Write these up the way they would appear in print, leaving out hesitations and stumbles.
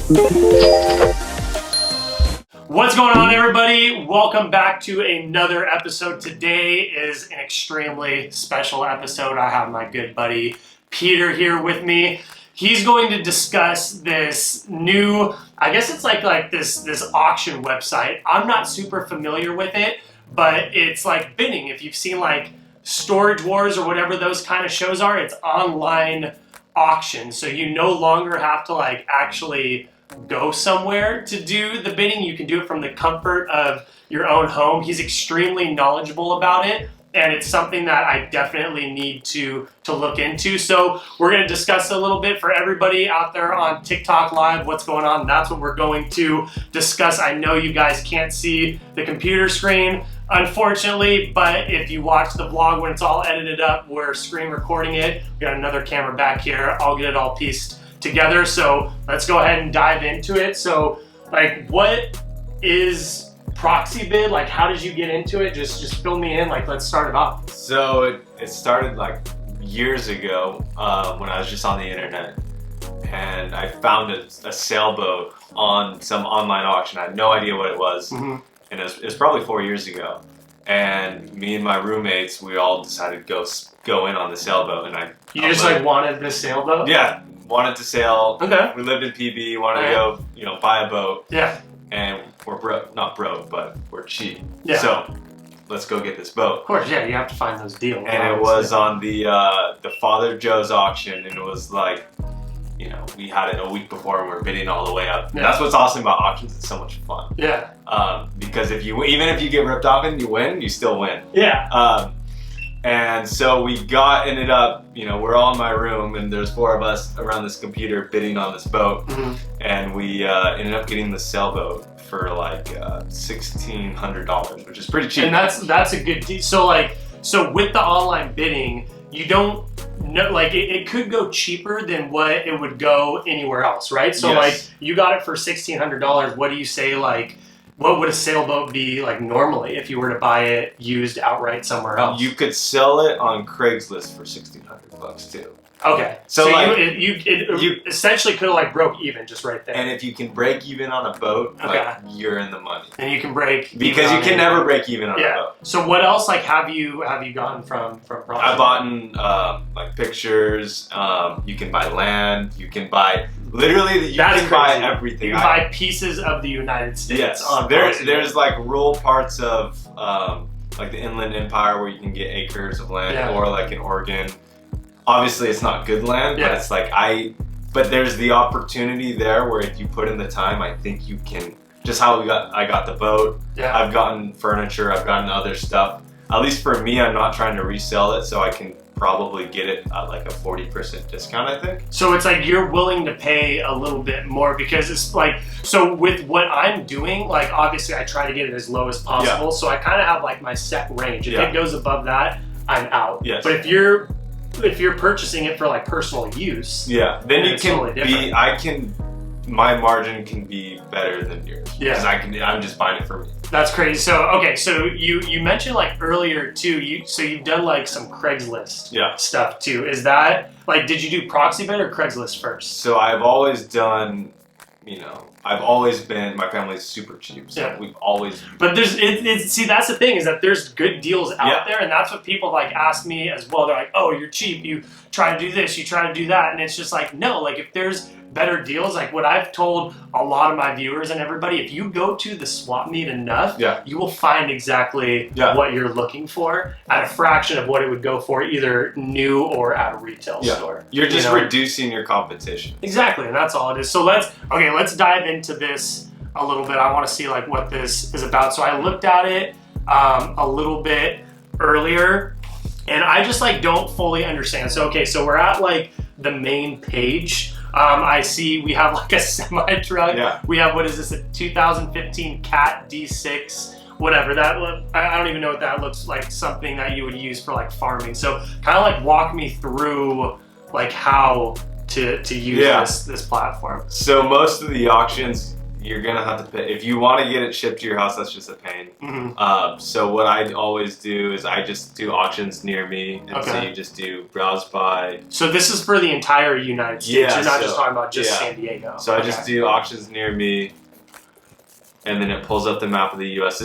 What's going on, everybody? Welcome back to another episode. Today is an extremely special episode. I have my good buddy Peter here with me. He's going to discuss this new, I guess it's like this auction website. I'm not super familiar with it, but it's like bidding. If you've seen like Storage Wars or whatever those kind of shows are, it's online auction. So you no longer have to like actually go somewhere to do the bidding. You can do it from the comfort of your own home. He's extremely knowledgeable about it, and it's something that I definitely need to look into. So we're going to discuss a little bit for everybody out there on TikTok Live, what's going on. That's what we're going to discuss. I know you guys can't see the computer screen, unfortunately, but if you watch the vlog when it's all edited up, we're screen recording it. We got another camera back here. I'll get it all pieced together. So let's go ahead and dive into it. So like, what is Proxibid? Like, how did you get into it? Just fill me in. Like, let's start it off. So it started like years ago when I was just on the internet, and I found a sailboat on some online auction. I had no idea what it was, and it was probably 4 years ago. And me and my roommates, we all decided to go in on the sailboat, and You just like wanted this sailboat? Yeah, wanted to sail. Okay. We lived in PB, wanted to go, buy a boat. Yeah. And we're not broke, but we're cheap. Yeah. So let's go get this boat. Of course, yeah, you have to find those deals. And obviously, it was on the Father Joe's auction, and it was like, we had it a week before and we're bidding all the way up. Yeah. That's what's awesome about auctions. It's so much fun. Yeah. Because even if you get ripped off and you win, you still win. Yeah. And so we ended up, we're all in my room, and there's 4 of us around this computer bidding on this boat. And we ended up getting the sailboat for like $1,600, which is pretty cheap. And that's a good deal. So with the online bidding, you don't know, like it could go cheaper than what it would go anywhere else, right? So like you got it for $1,600. What do you say, like, what would a sailboat be like normally if you were to buy it used outright somewhere else? You could sell it on Craigslist for $1,600 too. Okay. So like, you essentially could have like broke even just right there. And if you can break even on a boat, like, you're in the money. And you can break because you can never break even on a boat. So what else like have you gotten from Proxibid? I've bought like pictures. You can buy land. You can buy literally. Buy everything. You can buy pieces of the United States. Yes. There's like rural parts of like the Inland Empire where you can get acres of land, or like in Oregon. Obviously, it's not good land, but it's like but there's the opportunity there where if you put in the time, I think you can. Just how I got the boat. Yeah. I've gotten furniture. I've gotten other stuff. At least for me, I'm not trying to resell it, so I can probably get it at like a 40% discount, I think. So it's like you're willing to pay a little bit more because it's like, so with what I'm doing, like obviously I try to get it as low as possible. So I kind of have like my set range. If it goes above that, I'm out. Yes. But if you're purchasing it for like personal use, then you can totally my margin can be better than yours. Because I'm just buying it for me. That's crazy. So okay, so you mentioned like earlier too, you've done like some Craigslist stuff too. Is that like, did you do Proxibid or Craigslist first? So I've always done, my family's super cheap, so we've always. But see, that's the thing, is that there's good deals out there, and that's what people like ask me as well. They're like, oh, you're cheap, you try to do this, you try to do that, and it's just like, no, like if there's better deals, like what I've told a lot of my viewers and everybody, if you go to the swap meet enough, you will find exactly what you're looking for at a fraction of what it would go for either new or at a retail store. You're just reducing your competition. Exactly, and that's all it is. So let's dive into this a little bit. I want to see like what this is about. So I looked at it a little bit earlier, and I just like don't fully understand. So so we're at like the main page. I see we have like a semi truck. We have, what is this, a 2015 Cat D6, whatever that I don't even know what that looks like. Something that you would use for like farming. So kind of like walk me through like how to use this platform. So most of the auctions you're gonna have to pay. If you want to get it shipped to your house, that's just a pain. So what I always do is I just do auctions near me, and so you just do browse by. So this is for the entire United States. You're not just talking about just San Diego. So I just do auctions near me, and then it pulls up the map of the U.S.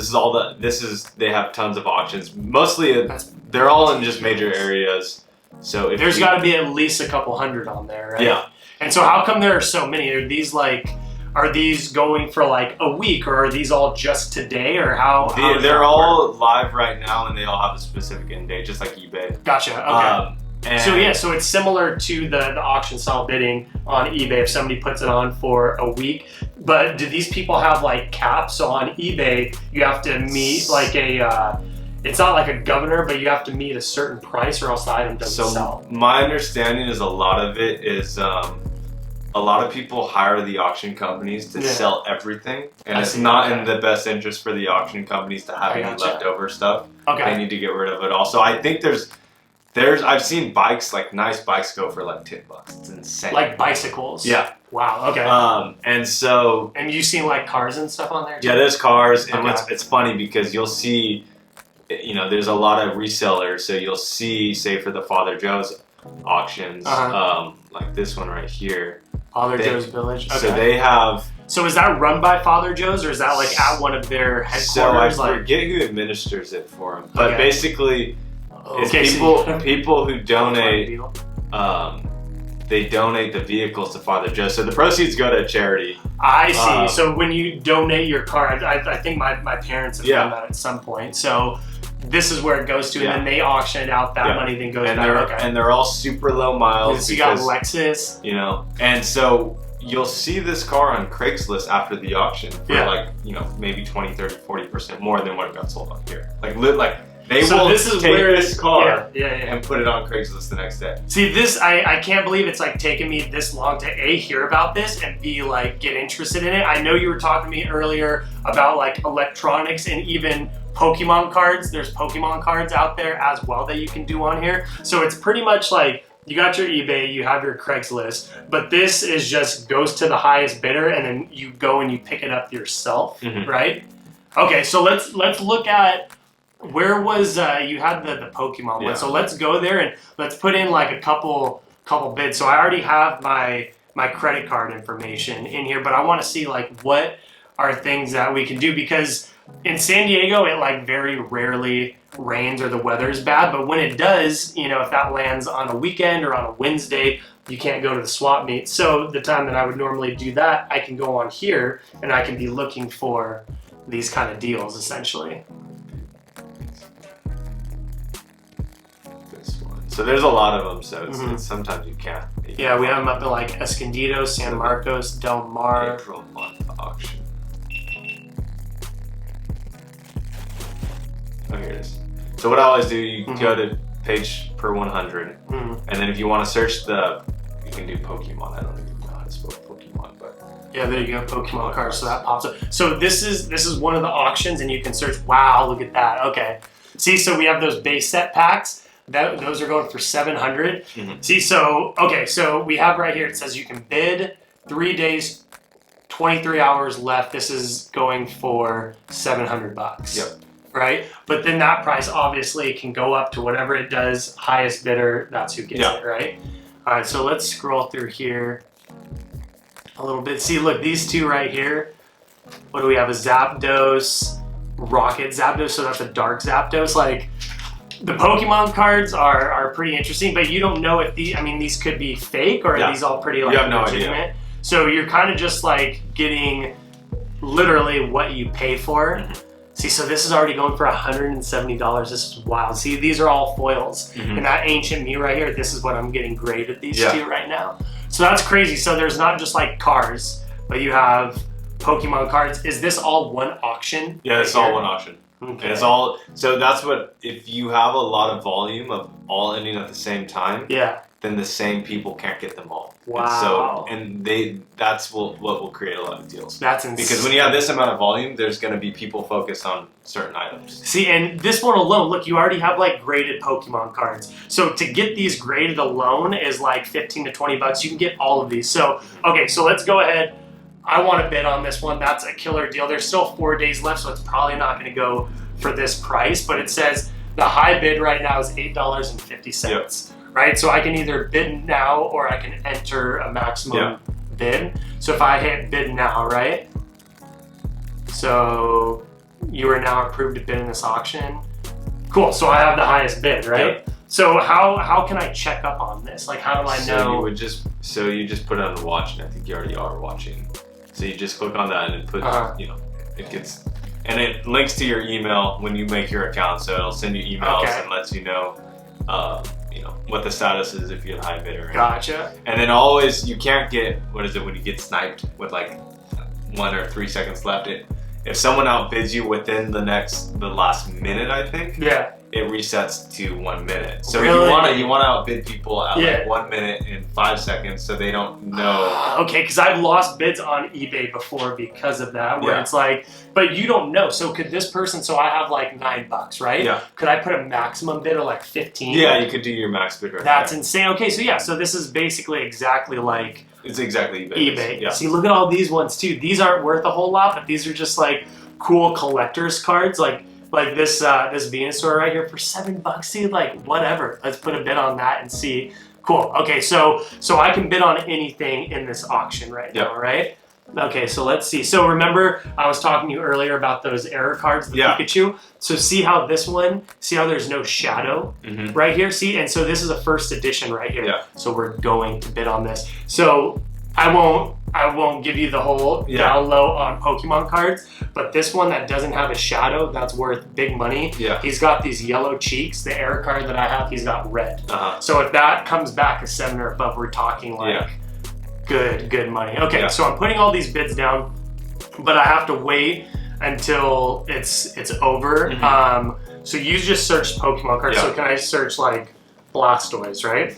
They have tons of auctions. Mostly, they're all in just major areas. So if there's got to be at least a couple hundred on there, right? Yeah. And so how come there are so many? Are these going for like a week, or are these all just today, or how they're all live right now, and they all have a specific end date, just like eBay. Gotcha. Okay. So it's similar to the auction style bidding on eBay if somebody puts it on for a week. But do these people have like caps? So on eBay, you have to meet like it's not like a governor, but you have to meet a certain price or else the item doesn't sell. My understanding is a lot of it is a lot of people hire the auction companies to sell everything, and it's not in the best interest for the auction companies to have any leftover stuff. They need to get rid of it all. So I think I've seen bikes, like nice bikes, go for like $10. It's insane. Like bicycles. Yeah. Wow. Okay. And you've seen like cars and stuff on there too? Yeah, there's cars, and it's funny because you'll see, there's a lot of resellers. So you'll see, say for the Father Joe's auctions, like this one right here. Father Joe's Village. Okay. So they have. So is that run by Father Joe's, or is that like at one of their headquarters? So I forget who administers it for them, but basically, it's people who donate. They donate the vehicles to Father Joe, so the proceeds go to a charity. I see. So when you donate your car, I think my parents have done that at some point. So this is where it goes to, and then they auction out. That money then goes back. And they're all super low miles. So you got Lexus, and so you'll see this car on Craigslist after the auction for like maybe 20, 30, 40% more than what it got sold on here. They will take this car and put it on Craigslist the next day. See, I can't believe it's like taken me this long to hear about this and be like get interested in it. I know you were talking to me earlier about like electronics and even Pokemon cards. There's Pokemon cards out there as well that you can do on here. So it's pretty much like you got your eBay, you have your Craigslist, but this is just goes to the highest bidder and then you go and you pick it up yourself, right? Okay, so let's look at where was you had the Pokemon one. So let's go there and let's put in like a couple bids. So I already have my credit card information in here, but I want to see like what are things that we can do, because in San Diego it like very rarely rains or the weather is bad, but when it does, if that lands on a weekend or on a Wednesday, you can't go to the swap meet. So the time that I would normally do that, I can go on here and I can be looking for these kind of deals essentially. So there's a lot of them, so it's sometimes you can't. Yeah, we have them up in like Escondido, San Marcos, Del Mar. April month auction. Oh, here it is. So what I always do, you go to page per 100, and then if you want to search you can do Pokemon. I don't even know how to spell Pokemon, but yeah, there you go, Pokemon cards. So that pops up. So this is one of the auctions, and you can search. Wow, look at that. Okay, see, so we have those base set packs. Those are going for $700. See, so we have right here, it says you can bid 3 days, 23 hours left. This is going for $700. Yep. Right? But then that price obviously can go up to whatever it does. Highest bidder, that's who gets it, right? All right, so let's scroll through here a little bit. See, look, these two right here. What do we have? A Zapdos, Rocket Zapdos, so that's a dark Zapdos. Like, the Pokemon cards are pretty interesting, but you don't know if these could be fake or are these all pretty like legitimate? Idea. So you're kind of just like getting literally what you pay for. See, so this is already going for $170. This is wild. See, these are all foils. And that Ancient Mew right here, this is what I'm getting graded these two right now. So that's crazy. So there's not just like cars, but you have Pokemon cards. Is this all one auction? Yeah, it's all one auction. Okay. And it's all, so that's what, if you have a lot of volume of all ending at the same time, then the same people can't get them all. Wow. That's what will create a lot of deals. That's insane. Because when you have this amount of volume, there's going to be people focused on certain items. See, and this one alone, look, you already have like graded Pokemon cards. So to get these graded alone is like $15 to $20. You can get all of these. So, okay, so let's go ahead. I want to bid on this one. That's a killer deal. There's still 4 days left, so it's probably not going to go for this price, but it says the high bid right now is $8.50, yep. Right? So I can either bid now or I can enter a maximum bid. So if I hit bid now, right? So you are now approved to bid in this auction. Cool, so I have the highest bid, right? Yep. So how can I check up on this? Like, how do I know? You just put it on the watch, and I think you already are watching. So you just click on that and put, you know, and it links to your email when you make your account. So it'll send you emails and lets you know, what the status is if you're the high bidder. Gotcha. And then always, you can't get, what is it, when you get sniped with like 1 or 3 seconds left, if someone outbids you within the last minute, I think, it resets to 1 minute. So really? you want to outbid people at like 1 minute and 5 seconds, so they don't know. Okay, because I've lost bids on eBay before because of that, where it's like, but you don't know. So could this person? So I have like $9, right? Yeah. Could I put a maximum bid of like 15? Yeah, you could do your max bid right That's insane. Okay, so this is basically exactly like. It's exactly eBay. Yeah. See, look at all these ones too. These aren't worth a whole lot, but these are just like cool collector's cards, like this Venusaur right here for $7, dude. Like, whatever. Let's put a bid on that and see. Cool. Okay, so I can bid on anything in this auction right now, right? Okay, so let's see. So remember, I was talking to you earlier about those error cards, the Pikachu. So see how this one, see how there's no shadow right here? See, and so this is a first edition right here. Yeah. So we're going to bid on this. So I won't give you the whole down low on Pokemon cards, but this one that doesn't have a shadow, that's worth big money. Yeah. He's got these yellow cheeks. The error card that I have, he's got red. So if that comes back a 7 or above, we're talking like good money. Okay, so I'm putting all these bids down, but I have to wait until it's over. So you just searched Pokemon cards. So can I search like Blastoise, right?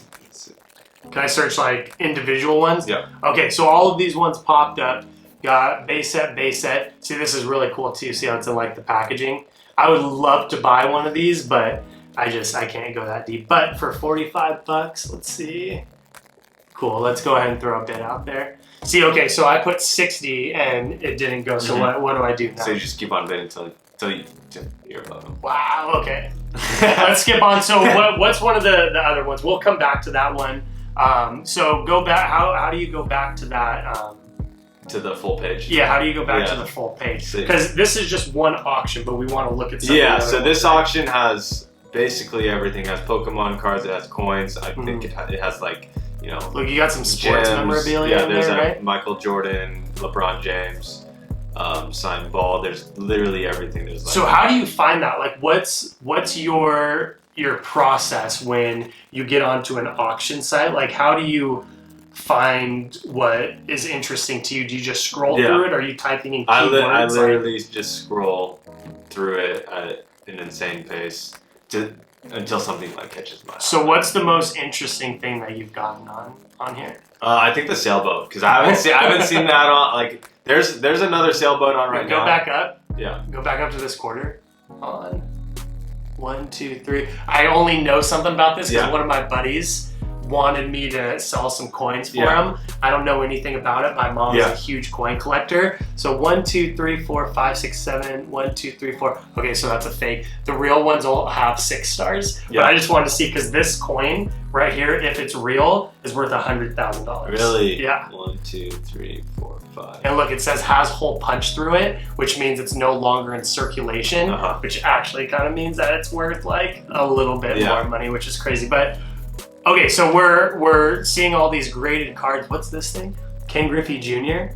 Can I search like individual ones? Yeah. Okay, so all of these ones popped up. Got base set. See, this is really cool too. See how it's in like the packaging? I would love to buy one of these, but I can't go that deep. But for $45, let's see. Cool, let's go ahead and throw a bid out there. See, okay, so I put 60 and it didn't go, so what do I do now? So you just keep on bidding until you're above them. Wow, okay. Let's skip on. So what's one of the other ones? We'll come back to that one. So go back, how do you go back to that? To the full page? Yeah, how do you go back to the full page? Because this is just one auction, but we want to look at some of the other so this ones, auction has basically everything. It has Pokemon cards, it has coins, I think it has like, look, you got some sports memorabilia in there's there, right? Michael Jordan, LeBron James, signed ball. There's literally everything. There's like, so how do you find that? Like, what's your process when you get onto an auction site? Like, how do you find what is interesting to you? Do you just scroll through it? Or are you typing in keywords? I literally just scroll through it at an insane pace until something like catches my eye. So what's the most interesting thing that you've gotten on here? I think the sailboat, because I haven't seen that on, like, there's another sailboat on right now. Go back up. Yeah. Go back up to this quarter. On 1, 2, 3. I only know something about this because one of my buddies wanted me to sell some coins for him. I don't know anything about it. My mom is a huge coin collector. So 1, 2, 3, 4, 5, 6, 7. 1, 2, 3, 4. Okay, so that's a fake. The real ones will have 6 stars. But I just wanted to see, because this coin right here, if it's real, is worth $100,000. Really? Yeah. 1, 2, 3, 4, 5. And look, it says has hole punch through it, which means it's no longer in circulation, which actually kind of means that it's worth like a little bit more money, which is crazy. But okay, so we're seeing all these graded cards. What's this thing? Ken Griffey Jr.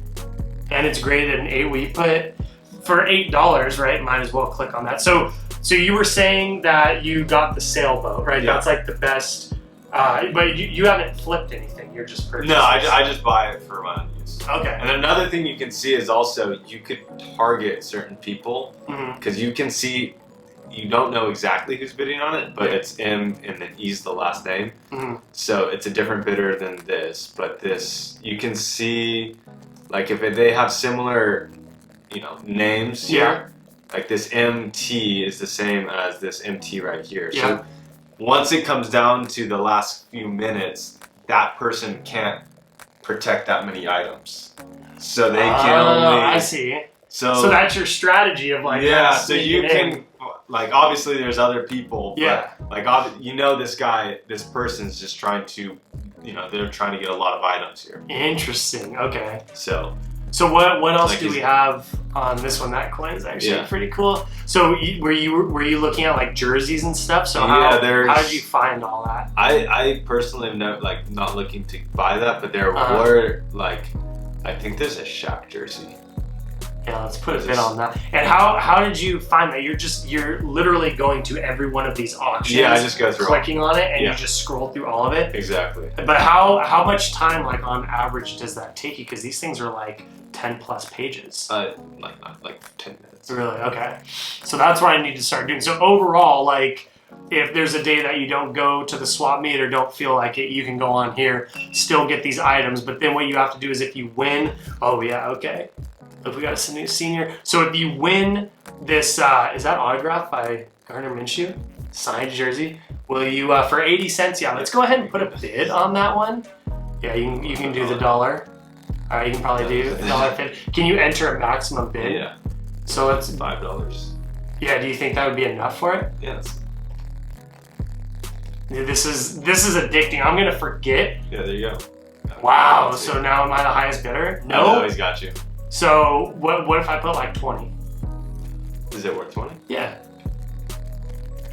And it's graded an 8. We put for $8, right? Might as well click on that. So you were saying that you got the sailboat, right? Yeah. That's like the best. But you haven't flipped anything. You're just purchasing. No, I just buy it for my own use. Okay. And another thing you can see is also you could target certain people because you can see. You don't know exactly who's bidding on it, but it's M and then E's the last name. So it's a different bidder than this, but this, you can see, like if they have similar, names here, like this MT is the same as this MT right here. So once it comes down to the last few minutes, that person can't protect that many items. So they can only... I see. So that's your strategy of like... Yeah, so you can... Like, obviously there's other people, but like, this person's just trying to, they're trying to get a lot of items here. Interesting, okay. So what else do we have on this one? That coin is actually pretty cool. So were you looking at like jerseys and stuff? So how did you find all that? I personally am not looking to buy that, but there were like, I think there's a Shaq jersey. Yeah, let's put a bid on that. And how did you find that? You're literally going to every one of these auctions. Yeah, I just go through clicking on it and you just scroll through all of it. Exactly. But how much time, like on average, does that take you? Because these things are like 10 plus pages. Like 10 minutes. Really? Okay. So that's what I need to start doing. So overall, like, if there's a day that you don't go to the swap meet or don't feel like it, you can go on here, still get these items. But then what you have to do is if you win, if we got a new senior. So if you win this, is that autographed by Gardner Minshew? Signed jersey. Will you, for 80 cents, let's go ahead and put a bid on that one. Yeah, you can do the $1. All right, you can probably do $1.50. Can you enter a maximum bid? Yeah. So let's... $5. Yeah, do you think that would be enough for it? Yes. This is addicting. I'm gonna forget. Yeah, there you go. Wow, so now am I the highest bidder? No, he's got you. So what if I put like 20? Is it worth 20? Yeah.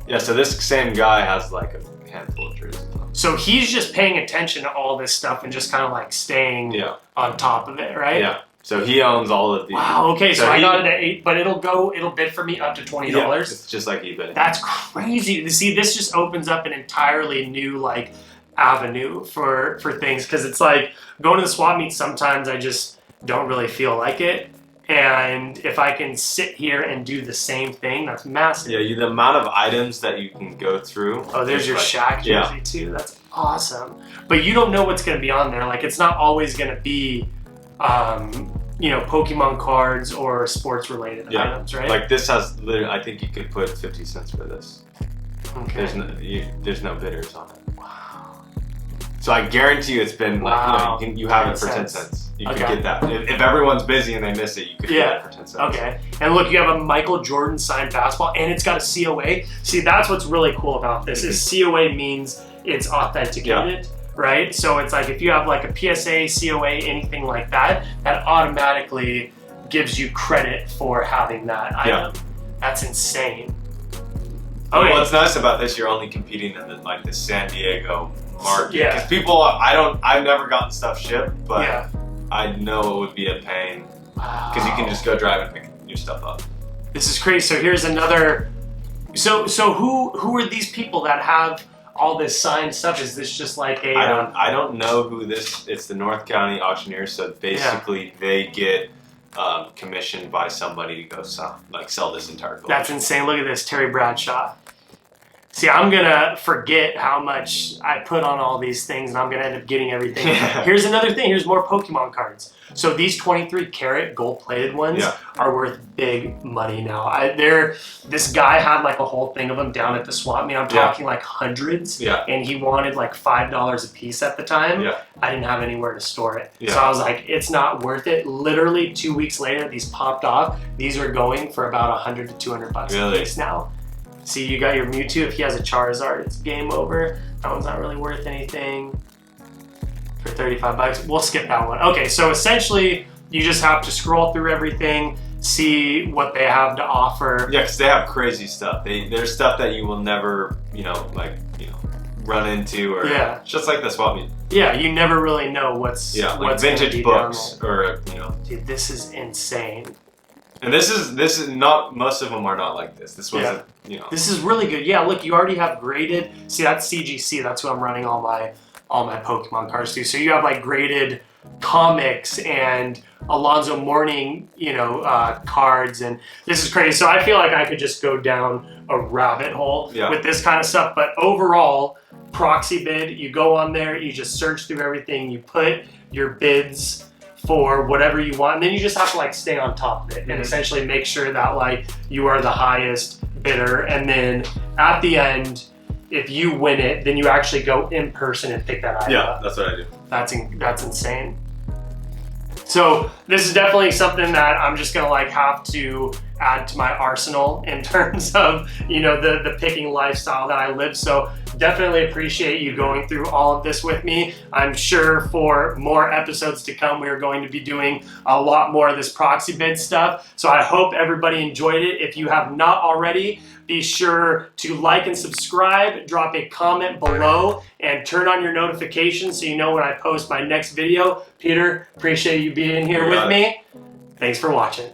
Yeah, so this same guy has like a handful of jerseys. So he's just paying attention to all this stuff and just kind of like staying on top of it, right? Yeah. So he owns all of these. Wow, okay, so I got it at 8, but it'll bid for me up to $20. Yeah, it's just like eBay. That's crazy. See, this just opens up an entirely new like avenue for things, because it's like going to the swap meet, sometimes I just don't really feel like it. And if I can sit here and do the same thing, that's massive. Yeah, the amount of items that you can go through. Oh, there's your Shaq jersey too. That's awesome. But you don't know what's going to be on there. Like, it's not always going to be, Pokemon cards or sports related items, right? Like this has literally, I think you could put 50 cents for this. Okay. There's no bidders on it. Wow. So I guarantee you it's been like, you have it for 10 cents. You could get that. If everyone's busy and they miss it, you could get it for 10 cents. Okay. And look, you have a Michael Jordan signed basketball, and it's got a COA. See, that's what's really cool about this, is COA means it's authenticated, right? So it's like if you have like a PSA, COA, anything like that, that automatically gives you credit for having that item. That's insane. Okay. What's nice about this, you're only competing in the San Diego market. Because people, I've never gotten stuff shipped, but I know it would be a pain. Because you can just go drive and pick your stuff up. This is crazy. So here's another. So who are these people that have all this signed stuff? Is this just like a? I don't know who this. It's the North County auctioneers. So basically, they get commissioned by somebody to go sell this entire collection. That's insane. Look at this, Terry Bradshaw. See, I'm gonna forget how much I put on all these things, and I'm gonna end up getting everything. Here's another thing. Here's more Pokemon cards. So these 23 karat gold-plated ones are worth big money now. This guy had like a whole thing of them down at the swap meet. I'm talking like hundreds, and he wanted like $5 a piece at the time. I didn't have anywhere to store it, so I was like, it's not worth it. Literally 2 weeks later, these popped off. These are going for about $100 to $200 a piece now. See, you got your Mewtwo. If he has a Charizard, it's game over. That one's not really worth anything. For 35 bucks, we'll skip that one. Okay, so essentially, you just have to scroll through everything, see what they have to offer. Yeah, because they have crazy stuff. There's stuff that you will never, run into, or just like the swap meet. Yeah, you never really know what's like vintage books, or Dude, this is insane. And this is not. Most of them are not like this. This was This is really good. Yeah, look, you already have graded. See, that's CGC. That's who I'm running all my Pokemon cards to. So you have like graded comics and Alonzo Mourning, cards, and this is crazy. So I feel like I could just go down a rabbit hole with this kind of stuff. But overall, Proxibid, you go on there, you just search through everything, you put your bids for whatever you want, and then you just have to like stay on top of it and essentially make sure that like you are the highest bidder, and then at the end, if you win it, then you actually go in person and pick that item up. That's what I do. That's insane. So this is definitely something that I'm just gonna like have to add to my arsenal in terms of, you know, the picking lifestyle that I live. So definitely appreciate you going through all of this with me. I'm sure for more episodes to come, we are going to be doing a lot more of this Proxibid stuff. So I hope everybody enjoyed it. If you have not already, be sure to like and subscribe, drop a comment below, and turn on your notifications so you know when I post my next video. Peter, appreciate you being here with me. Thanks for watching.